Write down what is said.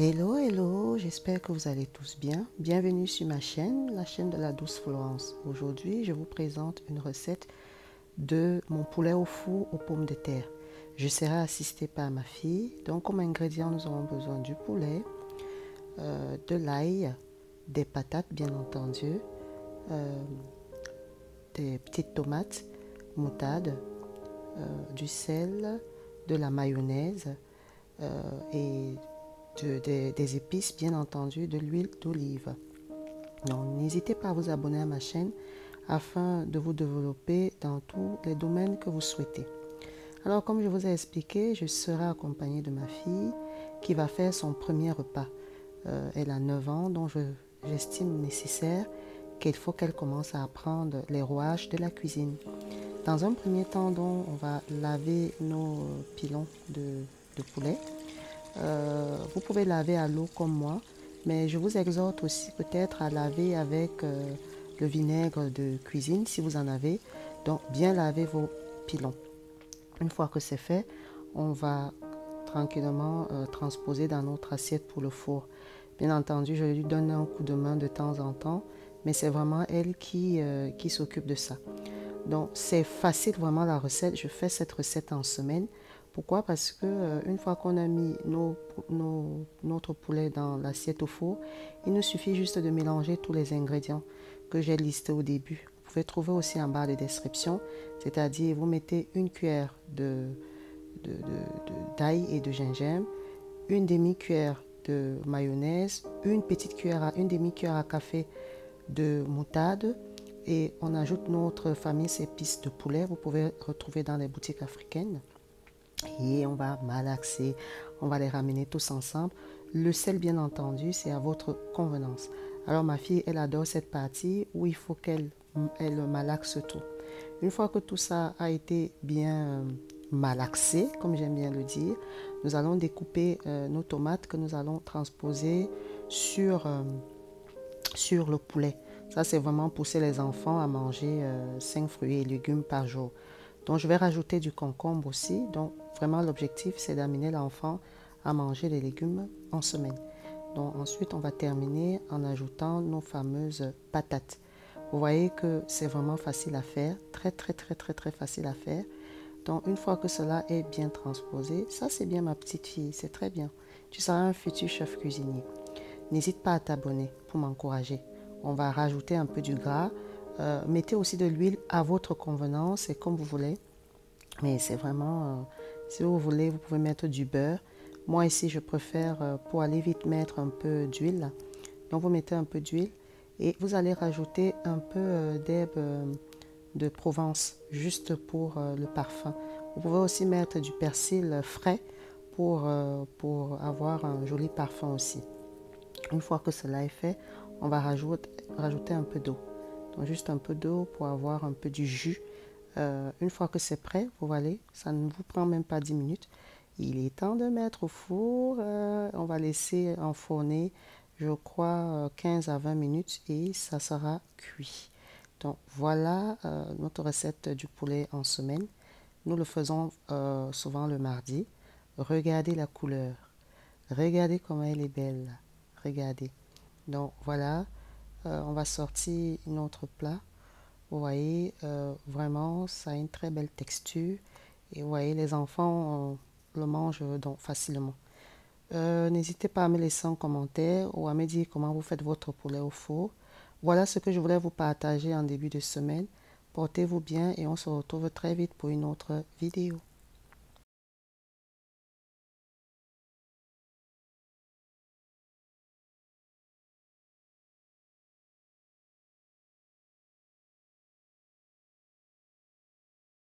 Hello, hello, j'espère que vous allez tous bien. Bienvenue sur ma chaîne, la chaîne de la douce Florence. Aujourd'hui, je vous présente une recette de mon poulet au four aux pommes de terre. Je serai assistée par ma fille. Donc, comme ingrédients, nous aurons besoin du poulet, de l'ail, des patates, bien entendu, euh, des petites tomates, moutarde, du sel, de la mayonnaise et des épices, bien entendu, de l'huile d'olive. Donc, n'hésitez pas à vous abonner à ma chaîne afin de vous développer dans tous les domaines que vous souhaitez. Alors, comme je vous ai expliqué, je serai accompagnée de ma fille qui va faire son premier repas. Elle a 9 ans, donc j'estime nécessaire qu'il faut qu'elle commence à apprendre les rouages de la cuisine. Dans un premier temps, donc, on va laver nos pilons de poulet. Vous pouvez laver à l'eau comme moi, mais je vous exhorte aussi peut-être à laver avec le vinaigre de cuisine si vous en avez. Donc bien laver vos pilons. Une fois que c'est fait, on va tranquillement transposer dans notre assiette pour le four. Bien entendu, je lui donne un coup de main de temps en temps, mais c'est vraiment elle qui s'occupe de ça. Donc c'est facile vraiment la recette. Je fais cette recette en semaine. Pourquoi? Parce que une fois qu'on a mis notre poulet dans l'assiette au four, il nous suffit juste de mélanger tous les ingrédients que j'ai listés au début. Vous pouvez trouver aussi en barre de description, c'est-à-dire vous mettez une cuillère d'ail et de gingembre, une demi-cuillère de mayonnaise, une demi-cuillère à café de moutarde, et on ajoute notre fameuse épice de poulet. Vous pouvez retrouver dans les boutiques africaines. Et on va malaxer, on va les ramener tous ensemble. Le sel, bien entendu, c'est à votre convenance. Alors ma fille, elle adore cette partie où il faut qu'elle malaxe tout. Une fois que tout ça a été bien malaxé, comme j'aime bien le dire, nous allons découper nos tomates que nous allons transposer sur le poulet. Ça, c'est vraiment pousser les enfants à manger 5 fruits et légumes par jour. Donc, je vais rajouter du concombre aussi. Donc, vraiment, l'objectif, c'est d'amener l'enfant à manger les légumes en semaine. Donc, ensuite, on va terminer en ajoutant nos fameuses patates. Vous voyez que c'est vraiment facile à faire. Très, très, très, très, très facile à faire. Donc, une fois que cela est bien transposé, ça, c'est bien ma petite fille. C'est très bien. Tu seras un futur chef cuisinier. N'hésite pas à t'abonner pour m'encourager. On va rajouter un peu du gras. Mettez aussi de l'huile à votre convenance, c'est comme vous voulez. Mais c'est vraiment, si vous voulez, vous pouvez mettre du beurre. Moi ici, je préfère, pour aller vite, mettre un peu d'huile. Donc vous mettez un peu d'huile et vous allez rajouter un peu d'herbe de Provence, juste pour le parfum. Vous pouvez aussi mettre du persil frais pour avoir un joli parfum aussi. Une fois que cela est fait, on va rajouter un peu d'eau. Donc juste un peu d'eau pour avoir un peu du jus. Une fois que c'est prêt, vous voyez, ça ne vous prend même pas 10 minutes. Il est temps de mettre au four. On va laisser enfourner, je crois, 15 à 20 minutes et ça sera cuit. Donc voilà notre recette du poulet en semaine. Nous le faisons souvent le mardi. Regardez la couleur. Regardez comment elle est belle. Regardez. Donc voilà, on va sortir notre plat. Vous voyez, vraiment, ça a une très belle texture. Et vous voyez, les enfants le mangent donc facilement. N'hésitez pas à me laisser un commentaire ou à me dire comment vous faites votre poulet au four. Voilà ce que je voulais vous partager en début de semaine. Portez-vous bien et on se retrouve très vite pour une autre vidéo.